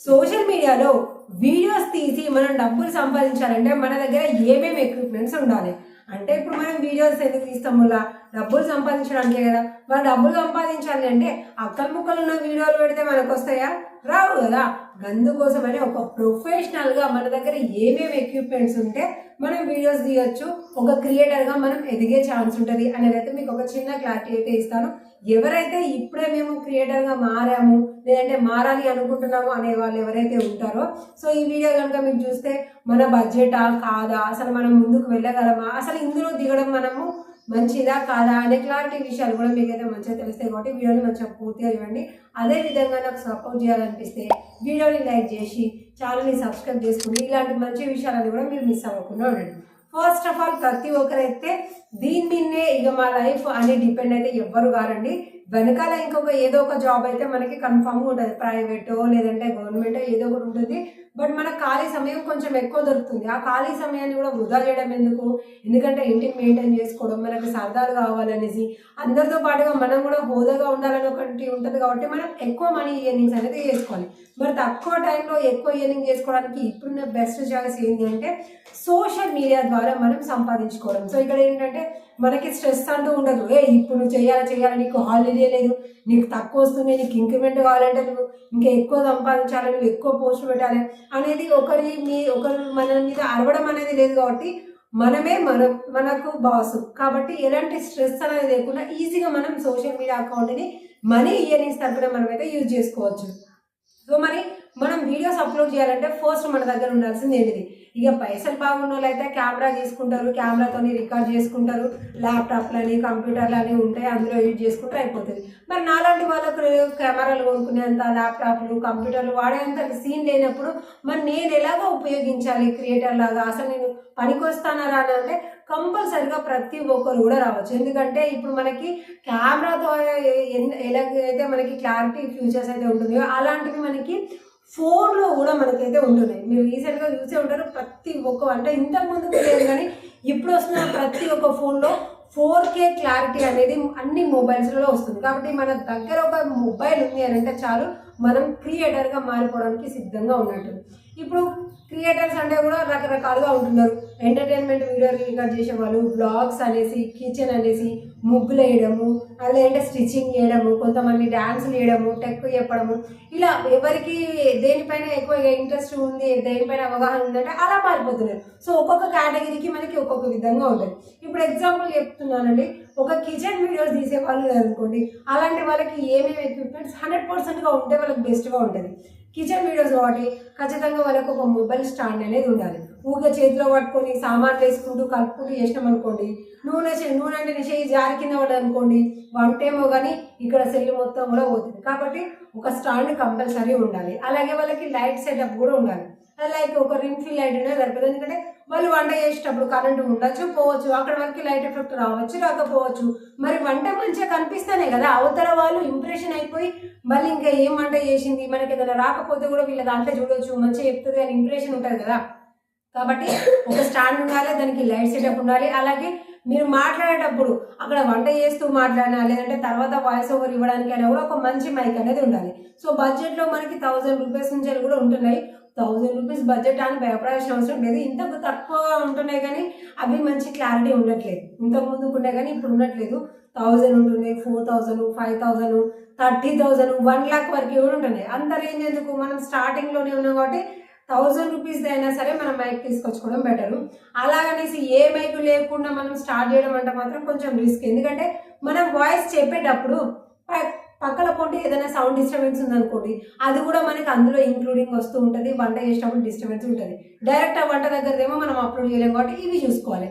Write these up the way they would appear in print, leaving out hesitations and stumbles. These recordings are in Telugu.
సోషల్ మీడియాలో వీడియోస్ తీసి మనం డబ్బులు సంపాదించాలంటే మన దగ్గర ఏమేమి ఎక్విప్మెంట్స్ ఉండాలి అంటే ఇప్పుడు మనం వీడియోస్ ఎందుకు తీస్తాము డబ్బులు సంపాదించడానికే కదా. మనం డబ్బులు సంపాదించాలి అంటే అక్కలు ముక్కలు ఉన్న వీడియోలు పెడితే మనకు వస్తాయా? రావు కదా. అందుకోసమని ఒక ప్రొఫెషనల్గా మన దగ్గర ఏమేమి ఎక్విప్మెంట్స్ ఉంటే మనం వీడియోస్ తీయొచ్చు, ఒక క్రియేటర్గా మనం ఎదిగే ఛాన్స్ ఉంటుంది అనేది అయితే మీకు ఒక చిన్న క్లారిటీ అయితే ఇస్తాను. ఎవరైతే ఇప్పుడే మేము క్రియేటర్గా మారాము లేదంటే మారాలి అనుకుంటున్నాము అనే వాళ్ళు ఎవరైతే ఉంటారో సో ఈ వీడియో కనుక మీకు చూస్తే మన బడ్జెటా కాదా, అసలు మనం ముందుకు వెళ్ళగలమా, అసలు ఇందులో దిగడం మనము మంచిదా కాదా అనే క్లారిటీ విషయాలు కూడా మీకైతే మంచిగా తెలుస్తాయి. కాబట్టి వీడియోని మంచిగా పూర్తిగా ఇవ్వండి. అదేవిధంగా నాకు సపోర్ట్ చేయాలనిపిస్తే వీడియోని లైక్ చేసి ఛానల్ని సబ్స్క్రైబ్ చేసుకుని ఇలాంటి మంచి విషయాలని కూడా మీరు మిస్ అవ్వకుండా ఉండండి. ఫస్ట్ ఆఫ్ ఆల్ ప్రతి ఒక్కరైతే దీని మీదనే ఇక మా లైఫ్ అని డిపెండ్ అయితే ఎవ్వరు కారండి. వెనకాల ఇంకొక ఏదో ఒక జాబ్ అయితే మనకి కన్ఫామ్గా ఉంటుంది, ప్రైవేటో లేదంటే గవర్నమెంటో ఏదో ఒకటి ఉంటుంది. బట్ మన ఖాళీ సమయం కొంచెం ఎక్కువ దొరుకుతుంది. ఆ ఖాళీ సమయాన్ని కూడా వృధా చేయడం ఎందుకు? ఎందుకంటే ఇంటిని మెయింటైన్ చేసుకోవడం, మనకి సరదాలు కావాలనేసి అందరితో పాటుగా మనం కూడా హోదాగా ఉండాలని ఒకటి ఉంటుంది. కాబట్టి మనం ఎక్కువ మనీ ఇయర్నింగ్స్ అనేది చేసుకోవాలి. మరి తక్కువ టైంలో ఎక్కువ ఇయర్నింగ్ చేసుకోవడానికి ఇప్పుడున్న బెస్ట్ చాయిస్ ఏంటి అంటే సోషల్ మీడియా ద్వారా మనం సంపాదించుకోవడం. సో ఇక్కడ ఏంటంటే మనకి స్ట్రెస్ అంటూ ఉండదు. ఇప్పుడు నువ్వు చేయాలి, నీకు హాలిడే లేదు, నీకు తక్కువ వస్తుంది, నీకు ఇంక్రిమెంట్ కావాలంటే నువ్వు ఇంకా ఎక్కువ సంపాదించాలి, నువ్వు ఎక్కువ పోస్ట్ పెట్టాలి అనేది ఒకరు మన మీద అరవడం అనేది లేదు. కాబట్టి మనమే మనకు బాసు. కాబట్టి ఎలాంటి స్ట్రెస్ అనేది లేకుండా ఈజీగా మనం సోషల్ మీడియా అకౌంట్ని మనీ ఇయర్నింగ్స్ తరపున మనమైతే యూజ్ చేసుకోవచ్చు. సో మరి మనం వీడియోస్ అప్లోడ్ చేయాలంటే ఫస్ట్ మన దగ్గర ఉండాల్సింది ఏంటిది? ఇక పైసలు బాగున్న వాళ్ళు అయితే కెమెరా తీసుకుంటారు, కెమెరాతో రికార్డ్ చేసుకుంటారు, ల్యాప్టాప్లని కంప్యూటర్లని ఉంటాయి, అందులో ఎడిట్ చేసుకుంటే అయిపోతుంది. మరి నాలాంటి వాళ్ళకు కెమెరాలు కొనుక్కునేంత, ల్యాప్టాప్లు కంప్యూటర్లు వాడేంత సీన్ లేనప్పుడు మరి నేను ఎలాగో ఉపయోగించాలి క్రియేటర్ లాగా? అసలు నేను పనికొస్తానా అని అంటే కంపల్సరిగా ప్రతి ఒక్కరు కూడా రావచ్చు. ఎందుకంటే ఇప్పుడు మనకి కెమెరాతో ఎలాగైతే మనకి క్లారిటీ ఫ్యూచర్స్ అయితే ఉంటుందో అలాంటివి మనకి ఫోన్లో కూడా మనకైతే ఉంటున్నాయి. మీరు రీసెంట్గా చూసే ఉంటారు. ప్రతి ఒక్క అంటే ఇంతకు ముందుకు లేదు కానీ ఇప్పుడు వస్తున్న ప్రతి ఒక్క ఫోన్లో 4K క్లారిటీ అనేది అన్ని మొబైల్స్లో వస్తుంది. కాబట్టి మన దగ్గర ఒక మొబైల్ ఉంది అని అంటే చాలు మనం క్రియేటర్గా మారిపోవడానికి సిద్ధంగా ఉన్నట్టు. ఇప్పుడు క్రియేటర్స్ అంటే కూడా రకరకాలుగా ఉంటున్నారు. ఎంటర్టైన్మెంట్ వీడియోలు రికార్డ్ చేసేవాళ్ళు, బ్లాగ్స్ అనేసి, కిచెన్ అనేసి, ముగ్గులు వేయడము, లేదంటే స్టిచ్చింగ్ చేయడము, కొంతమంది డ్యాన్సులు వేయడము, టెక్ చెప్పడము, ఇలా ఎవరికి దేనిపైన ఎక్కువ ఇంట్రెస్ట్ ఉంది, దేనిపైన అవగాహన ఉందంటే అలా మారిపోతున్నారు. సో ఒక్కొక్క కేటగిరీకి మనకి ఒక్కొక్క విధంగా ఉంటుంది. ఇప్పుడు ఎగ్జాంపుల్ చెప్తున్నానండి, ఒక కిచెన్ వీడియోస్ తీసే వాళ్ళు అనుకోండి, అలాంటి వాళ్ళకి ఏమేమి ఎక్విప్మెంట్స్ 100%గా ఉంటే వాళ్ళకి బెస్ట్గా ఉంటుంది. కిచెన్ వీడియోస్ కాబట్టి ఖచ్చితంగా వాళ్ళకు ఒక మొబైల్ స్టాండ్ అనేది ఉండాలి. ఊరికే చేతిలో పట్టుకొని సామాన్లు వేసుకుంటూ కలుపుకుంటూ చేసినాం అనుకోండి, నూనె అంటే చేయి జారి కింద పడదు అనుకోండి, వంటేమో కానీ ఇక్కడ సెల్ మొత్తం కూడా పోతుంది. కాబట్టి ఒక స్టాండ్ కంపల్సరీ ఉండాలి. అలాగే వాళ్ళకి లైట్ సెటప్ కూడా ఉండాలి. లైక్ ఒక రింగ్ లైట్ అనేది సరిపోతుంది. ఎందుకంటే వాళ్ళు వంట చేసేటప్పుడు కరెంటు ఉండొచ్చు, పోవచ్చు, అక్కడ వరకు లైట్ ఎఫెక్ట్ రావచ్చు, రాకపోవచ్చు. మరి వంట మంచిగా కనిపిస్తేనే కదా అవతల వాళ్ళు ఇంప్రెషన్ అయిపోయి మళ్ళీ ఇంకా ఏం వంట చేసింది, మనకి ఏదైనా రాకపోతే కూడా వీళ్ళ దాంట్లో చూడవచ్చు, మంచిగా చెప్తుంది అని ఇంప్రెషన్ ఉంటుంది కదా. కాబట్టి ఒక స్టాండ్ ఉండాలి, దానికి లైట్ సెటప్ ఉండాలి. అలాగే మీరు మాట్లాడేటప్పుడు అక్కడ వంట చేస్తూ మాట్లాడినా లేదంటే తర్వాత వాయిస్ ఓవర్ ఇవ్వడానికి అయినా కూడా ఒక మంచి మైక్ అనేది ఉండాలి. సో బడ్జెట్లో మనకి 1000 రూపీస్ నుంచి కూడా ఉంటున్నాయి. 1000 రూపీస్ బడ్జెట్ అని భయపడాల్సిన అవసరం లేదు. ఇంతకు తక్కువగా ఉంటున్నాయి కానీ అవి మంచి క్లారిటీ ఉండట్లేదు. ఇంతకు ముందుకు ఉండే కానీ ఇప్పుడు ఉండట్లేదు. 1000 ఉంటున్నాయి, 4000, 5000, 30,000, 1 lakh వరకు కూడా ఉంటున్నాయి. అంత రేంజ్ ఎందుకు? మనం స్టార్టింగ్లోనే ఉన్నాం కాబట్టి 1000 రూపీస్ అయినా సరే మనం మైక్ తీసుకొచ్చుకోవడం బెటరు. అలాగనేసి ఏ మైక్ లేకుండా మనం స్టార్ట్ చేయడం అంటే మాత్రం కొంచెం రిస్క్. ఎందుకంటే మనం వాయిస్ చెప్పేటప్పుడు పక్కన పోటీ ఏదైనా సౌండ్ డిస్టర్బెన్స్ ఉందనుకోండి, అది కూడా మనకి అందులో ఇంక్లూడింగ్ వస్తూ ఉంటుంది. వంట చేసేటప్పుడు డిస్టర్బెన్స్ ఉంటుంది. డైరెక్ట్ ఆ వంట దగ్గరదేమో మనం అప్లోడ్ చేయలేము. కాబట్టి ఇవి చూసుకోవాలి.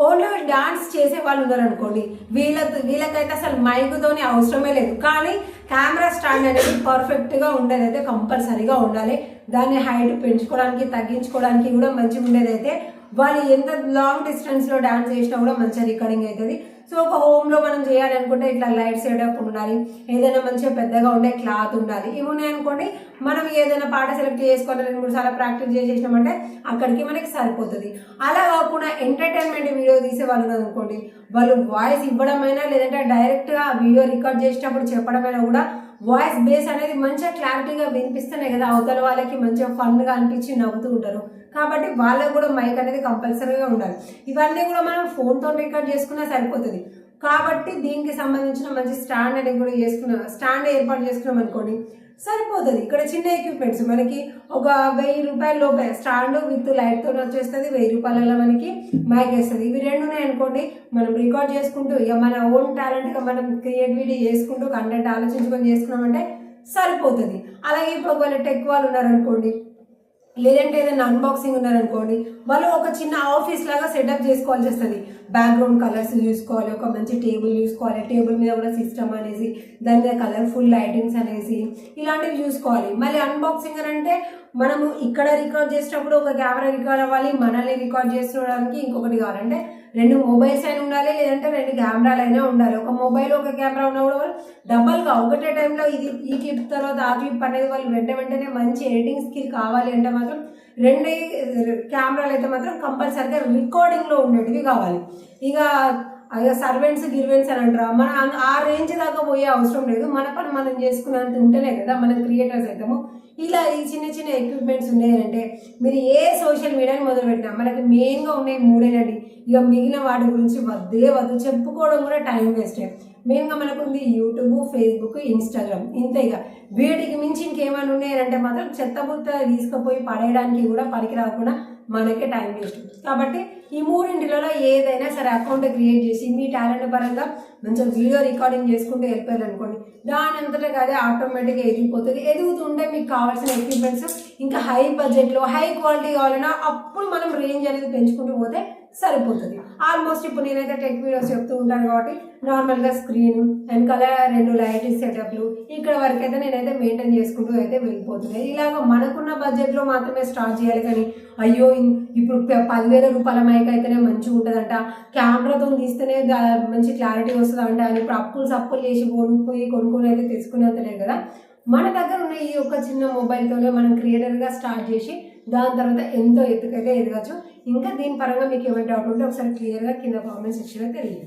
ఓన్లీ డాన్స్ చేసే వాళ్ళు ఉన్నారు అనుకోండి, వీళ్ళకైతే అసలు మైక్తోనే అవసరమే లేదు. కానీ కెమెరా స్టాండ్ అనేది పర్ఫెక్ట్గా ఉండేదైతే కంపల్సరీగా ఉండాలి. దాన్ని హైట్ పెంచుకోవడానికి తగ్గించుకోవడానికి కూడా మంచిగా ఉండేదైతే వాళ్ళు ఎంత లాంగ్ డిస్టెన్స్లో డాన్స్ చేసినా కూడా మంచిగా రికార్డింగ్ అవుతుంది. సో ఒక హోమ్లో మనం చేయాలనుకుంటే ఇట్లా లైట్ సెటప్ ఉండాలి, ఏదైనా మంచిగా పెద్దగా ఉండే క్లాత్ ఉండాలి. ఇవి ఉన్నాయనుకోండి, మనం ఏదైనా పాట సెలెక్ట్ చేసుకొని 2-3 సార్లు ప్రాక్టీస్ చేసేసినామంటే అక్కడికి మనకి సరిపోతుంది. అలా కాకుండా ఎంటర్టైన్మెంట్ వీడియో తీసే వాళ్ళు అనుకోండి, వాళ్ళు వాయిస్ ఇవ్వడమైనా లేదంటే డైరెక్ట్గా వీడియో రికార్డ్ చేసేటప్పుడు చెప్పడమైనా కూడా వాయిస్ బేస్ అనేది మంచిగా క్లారిటీగా వినిపిస్తున్నాయి కదా, అవతల వాళ్ళకి మంచిగా ఫన్గా అనిపించి నవ్వుతూ ఉంటారు. కాబట్టి వాళ్ళకు కూడా మైక్ అనేది కంపల్సరీగా ఉండాలి. ఇవన్నీ కూడా మనం ఫోన్తో రికార్డ్ చేసుకున్నా సరిపోతుంది. కాబట్టి దీనికి సంబంధించిన మంచి స్టాండ్ అనేది కూడా స్టాండ్ ఏర్పాటు చేసుకున్నాం అనుకోండి సరిపోతుంది. ఇక్కడ చిన్న ఎక్విప్మెంట్స్ మనకి ఒక 1000 రూపాయల లోపే స్టాండ్ విత్ లైట్తో వచ్చేస్తుంది, 1000 రూపాయలలో మనకి మైక్ వేస్తుంది. ఇవి రెండు ఉన్నాయనుకోండి, మనం రికార్డ్ చేసుకుంటూ ఇక మన ఓన్ టాలెంట్గా మనం క్రియేటివిటీ చేసుకుంటూ కంటెంట్ ఆలోచించుకొని చేసుకున్నామంటే సరిపోతుంది. అలాగే ఇప్పుడు ఒకవేళ టెక్ వాళ్ళు ఉన్నారనుకోండి, లేదంటే ఏదైనా అన్బాక్సింగ్ ఉన్నారనుకోండి, వాళ్ళు ఒక చిన్న ఆఫీస్ లాగా సెటప్ చేసుకోవాల్సి వస్తుంది. బ్యాక్గ్రౌండ్ కలర్స్ చూసుకోవాలి, ఒక మంచి టేబుల్ చూసుకోవాలి, టేబుల్ మీద కూడా సిస్టమ్ అనేసి, దాని మీద కలర్ఫుల్ లైటింగ్స్ అనేసి ఇలాంటివి చూసుకోవాలి. మళ్ళీ అన్బాక్సింగ్ అంటే మనము ఇక్కడ రికార్డ్ చేసేటప్పుడు ఒక కెమెరా రికార్డ్ అవ్వాలి, మనల్ని రికార్డ్ చేసుకోవడానికి ఇంకొకటి కావాలంటే 2 మొబైల్స్ అయినా ఉండాలి, లేదంటే 2 కెమెరాలు అయినా ఉండాలి. ఒక మొబైల్ ఒక కెమెరా ఉన్నా కూడా వాళ్ళు డబల్గా ఒకటే టైంలో ఈ క్లిప్ తర్వాత ఆ క్లిప్ అనేది వాళ్ళు వెంటనే మంచి ఎడిటింగ్ స్కిల్ కావాలి అంటే మాత్రం 2 కెమెరాలు అయితే మాత్రం కంపల్సరీగా రికార్డింగ్లో ఉండేటివి కావాలి. ఇక సర్వెంట్స్ గిర్వెంట్స్ అని అంటారు, మన ఆ రేంజ్ దాకా పోయే అవసరం లేదు. మన పని మనం చేసుకున్నంత ఉంటేనే కదా మనం క్రియేటర్స్ అవుతాము. ఇలా ఈ చిన్న చిన్న ఎక్విప్మెంట్స్ ఉన్నాయంటే మీరు ఏ సోషల్ మీడియాని మొదలుపెట్టినా మనకి మెయిన్గా ఉన్నాయి 3 ఇక మిగిలిన వాటి గురించి వద్దు చెప్పుకోవడం కూడా టైం వేస్టే. మెయిన్గా మనకు ఉంది యూట్యూబ్, ఫేస్బుక్, ఇన్స్టాగ్రామ్, ఇంతే. ఇక వీటికి మించి ఇంకేమైనా ఉన్నాయంటే మాత్రం చెత్తబుత్త తీసుకుపోయి పడేయడానికి కూడా పనికి రాకుండా మనకే టైం వేస్ట్. కాబట్టి ఈ 3 ఏదైనా సరే అకౌంట్ క్రియేట్ చేసి మీ టాలెంట్ పరంగా మంచిగా వీడియో రికార్డింగ్ చేసుకుంటూ వెళ్ళిపోయారు అనుకోండి, దాని అంతటా అదే ఆటోమేటిక్గా ఎదిగిపోతుంది. ఎదుగుతుంటే మీకు కావాల్సిన ఎక్విప్మెంట్స్ ఇంకా హై బడ్జెట్లో హై క్వాలిటీ కావాలన్నా అప్పుడు మనం రేంజ్ అనేది పెంచుకుంటూ పోతే సరిపోతుంది. ఆల్మోస్ట్ ఇప్పుడు నేనైతే టెక్ వీడియోస్ చెప్తూ ఉంటాను కాబట్టి నార్మల్గా స్క్రీన్ వెనకాల 2 లైట్ సెటప్లు ఇక్కడ వరకు అయితే నేనైతే మెయింటైన్ చేసుకుంటూ అయితే వెళ్ళిపోతున్నాయి. ఇలాగ మనకున్న బడ్జెట్లో మాత్రమే స్టార్ట్ చేయాలి. కానీ అయ్యో ఇప్పుడు 10,000 రూపాయల మైక్ అయితేనే మంచిగా ఉంటుందంట, కెమెరాతో తీస్తేనే మంచి క్లారిటీ వస్తుందంట అని ఇప్పుడు సప్పులు చేసి కొనుక్కొని అయితే తెచ్చుకునేంతలేదు కదా. మన దగ్గర ఉన్న ఈ ఒక చిన్న మొబైల్తోనే మనం క్రియేటర్గా స్టార్ట్ చేసి దాని తర్వాత ఎంతో ఎత్తుకైతే ఎదగచ్చు. ఇంకా దీని పరంగా మీకు ఏమైనా డౌట్ ఉంటే ఒకసారి క్లియర్గా కింద కామెంట్ సెక్షన్లో తెలియదు.